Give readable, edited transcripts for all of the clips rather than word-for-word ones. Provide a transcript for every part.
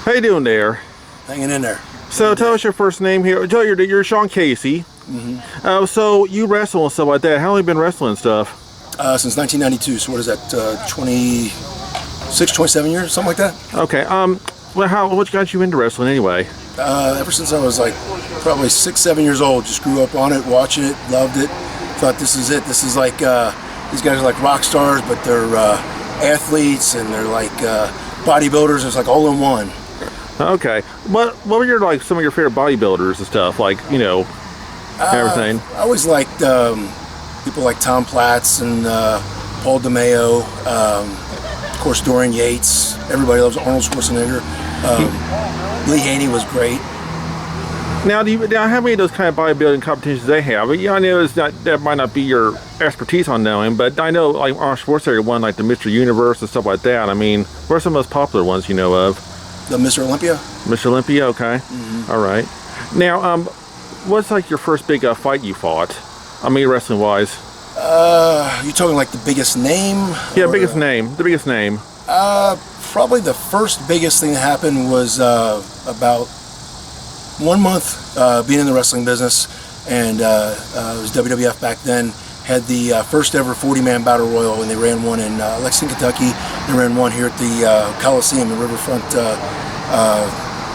How you doing there? Hanging in there. So tell us your first name here. Joe, you're Sean Casey. So you wrestle and stuff like that. How long have you been wrestling and stuff? Since 1992. So what is that? 26, 27 years, something like that. Okay. Well, what got you into wrestling anyway? Ever since I was like probably 6, 7 years old, just grew up on it, watching it, loved it. Thought this is it. This is like these guys are like rock stars, but they're athletes and they're like bodybuilders. It's like all in one. Okay. What were your like some of your favorite bodybuilders and stuff? Like everything. I always liked people like Tom Platz and Paul DeMeo. Of course, Dorian Yates. Everybody loves Arnold Schwarzenegger. Lee Haney was great. Now, how many of those kind of bodybuilding competitions they have? I know that might not be your expertise on knowing, but I know like Arnold Schwarzenegger won like the Mr. Universe and stuff like that. I mean, what are some of the most popular ones you know of? The Mr. Olympia. Mr. Olympia, okay. All right. Now, what's like your first big fight you fought? I mean, wrestling wise. You talking like the biggest name? Yeah, biggest name. The biggest name. Probably the first biggest thing that happened was about 1 month being in the wrestling business, and it was WWF back then. Had the first ever 40-man battle royal, and they ran one in Lexington, Kentucky. They ran one here at the Coliseum in Riverfront,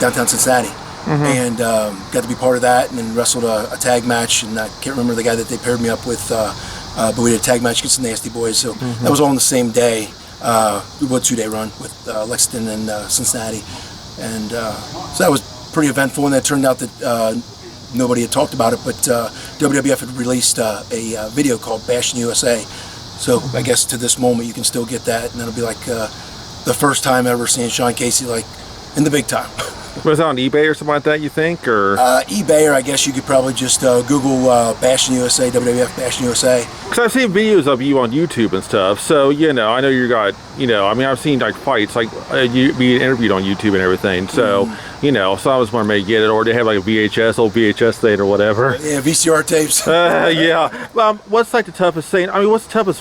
downtown Cincinnati. And got to be part of that, and then wrestled a tag match, and I can't remember the guy that they paired me up with, but we did a tag match against the Nasty Boys, so that was all on the same day. We went a 2-day run with Lexington and Cincinnati, and so that was pretty eventful, and it turned out that nobody had talked about it, but WWF had released a video called Bashing USA, so I guess to this moment you can still get that, and it'll be like the first time ever seeing Sean Casey like in the big time. Was it on eBay or something like that, you think, or? eBay, or I guess you could probably just Google Bashing USA, WWF Bashing USA. Because I've seen videos of you on YouTube and stuff, so, I know you got, I mean, I've seen, like, fights, like, you being interviewed on YouTube and everything, so, so I was wondering maybe get it, or they have, like, a old VHS thing or whatever. Yeah, VCR tapes. Yeah. What's, like, the toughest thing, I mean, what's the toughest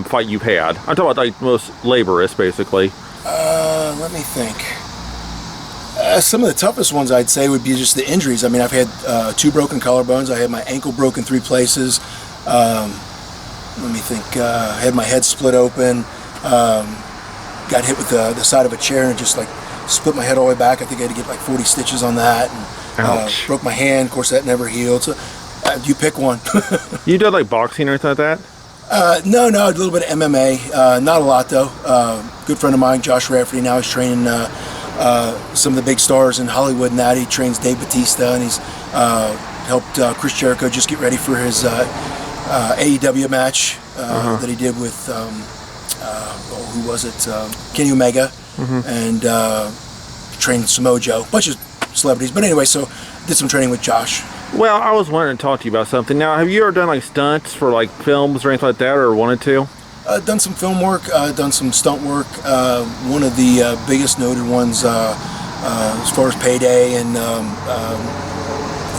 fight you've had? I'm talking about, like, most laborious, basically. Let me think. Some of the toughest ones I'd say would be just the injuries. I mean, I've had 2 broken collarbones. I had my ankle broken 3 places. Let me think. I had my head split open. Got hit with the side of a chair and just like split my head all the way back. I think I had to get like 40 stitches on that. And, broke my hand. Of course, that never healed. So you pick one. You did like boxing or anything like that? No, a little bit of MMA. Not a lot though. Good friend of mine, Josh Rafferty, now he's training some of the big stars in Hollywood and that. He trains Dave Bautista, and he's helped Chris Jericho just get ready for his AEW match that he did with who was it? Kenny Omega, and trained Samoa Joe, a bunch of celebrities. But anyway, so did some training with Josh. Well, I was wanting to talk to you about something. Now, have you ever done like stunts for like films or anything like that, or wanted to? Done some film work, done some stunt work. One of the biggest noted ones as far as Payday and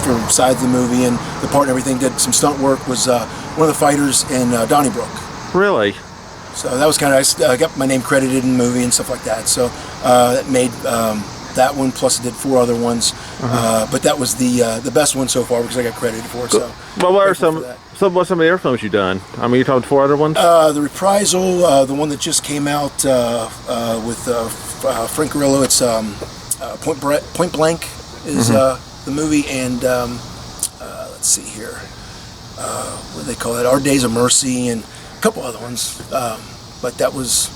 for sides of the movie and the part and everything, did some stunt work, was one of the fighters in Donnybrook. Really? So that was kind of nice. I got my name credited in the movie and stuff like that. So that made that one, plus I did 4 other ones. But that was the best one so far because I got credited for it. So well, what are some of the other films you've done? I mean, you talked 4 other ones? The Reprisal, the one that just came out with Frank Grillo, it's Point Blank is the movie, and let's see here, what do they call it? Our Days of Mercy, and a couple other ones. But that was,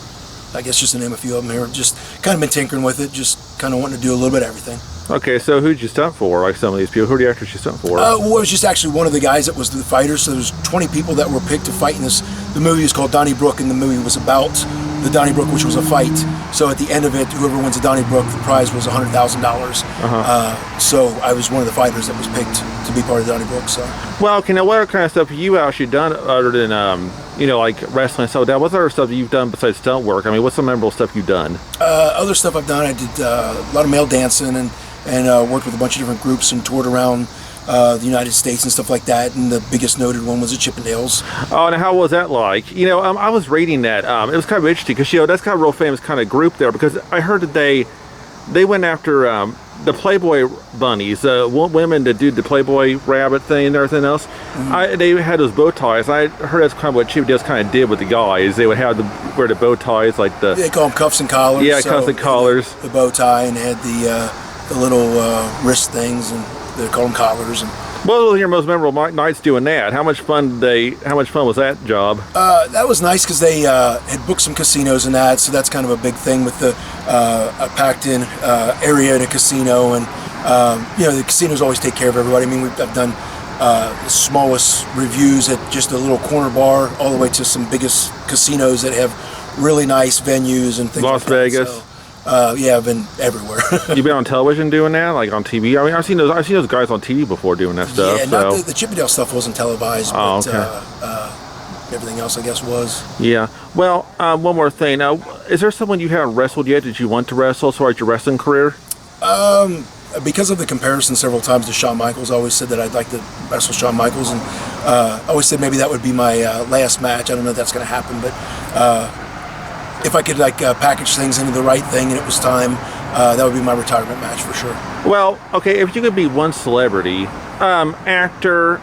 I guess, just to name a few of them here. Just kind of been tinkering with it, just kind of wanting to do a little bit of everything. Okay, so who'd you stunt for, like some of these people? Who are the actors you stunt for? Well, it was just actually one of the guys that was the fighter, so there's 20 people that were picked to fight in this. The movie is called Donnybrook, and the movie was about the Donnybrook, which was a fight. So at the end of it, whoever wins the Donnybrook, the prize was $100,000. So I was one of the fighters that was picked to be part of Donnybrook. So. Well, okay, now what kind of stuff have you actually done other than, like wrestling and stuff like that? What other stuff you've done besides stunt work? I mean, what's some memorable stuff you've done? Other stuff I've done, I did a lot of male dancing and worked with a bunch of different groups and toured around the United States and stuff like that, and the biggest noted one was the CHIPPENDALES. Oh, and how was that like? I was reading that. It was kind of interesting because, that's kind of a real famous kind of group there, because I heard that they they went after the Playboy bunnies, women that do the Playboy rabbit thing and everything else. They had those bow ties. I heard that's kind of what Chippendales kind of did with the guys. They would have wear the bow ties, like the... They call them cuffs and collars. Yeah, cuffs and collars. The bow tie, and had the little wrist things, and they call them collars. And what was your most memorable nights doing that? How much fun was that job? That was nice because they had booked some casinos and that, so that's kind of a big thing with the a packed-in area in a casino, and the casinos always take care of everybody. I mean, I've done the smallest reviews at just a little corner bar, all the way to some biggest casinos that have really nice venues and things. Las Vegas. So, yeah, I've been everywhere. You've been on television doing that, like on TV? I mean, I've seen those guys on TV before doing that stuff. Yeah, not the Chippendale stuff wasn't televised, but okay. everything else, I guess, was. Yeah. Well, one more thing. Now, is there someone you haven't wrestled yet that you want to wrestle as far as your wrestling career? Because of the comparison several times to Shawn Michaels, I always said that I'd like to wrestle Shawn Michaels, and I always said maybe that would be my last match. I don't know if that's going to happen, but if I could package things into the right thing and it was time, that would be my retirement match for sure. Well, okay, if you could be one celebrity, actor,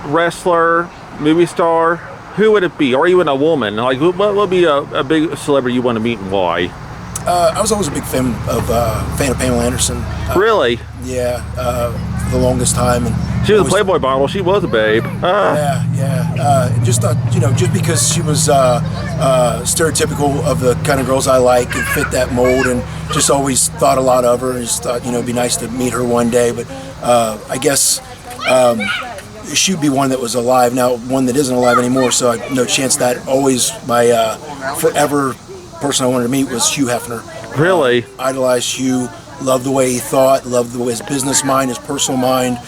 wrestler, movie star, who would it be? Or even a woman? Like, what would be a big celebrity you want to meet and why? I was always a big fan of Pamela Anderson. Really? Yeah, for the longest time. And she was a Playboy model. She was a babe. Yeah. Just thought, just because she was stereotypical of the kind of girls I like and fit that mold, and just always thought a lot of her, and just thought, it'd be nice to meet her one day. But I guess she'd be one that was alive now, one that isn't alive anymore. So I have no chance that. Always my forever person I wanted to meet was Hugh Hefner. Really? Idolized Hugh. Loved the way he thought. Loved his business mind, his personal mind.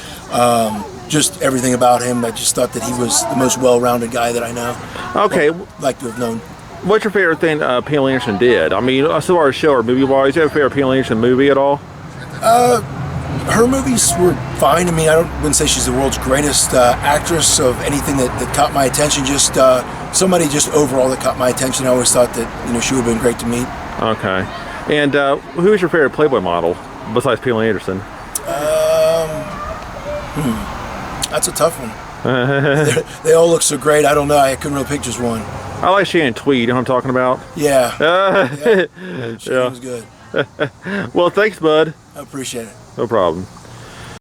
Just everything about him. I just thought that he was the most well-rounded guy that I know. Okay. Like to have known. What's your favorite thing Pamela Anderson did? I mean, so far as show or movie-wise, do you have a favorite Pamela Anderson movie at all? Her movies were fine. I mean, I wouldn't say she's the world's greatest actress of anything that caught my attention. Just somebody just overall that caught my attention. I always thought that she would have been great to meet. Okay. And who is your favorite Playboy model besides Pamela Anderson? That's a tough one. They all look so great. I don't know. I couldn't really pick just one. I like Shannon Tweed. You know what I'm talking about? Yeah. She was good. Well, thanks, bud. I appreciate it. No problem.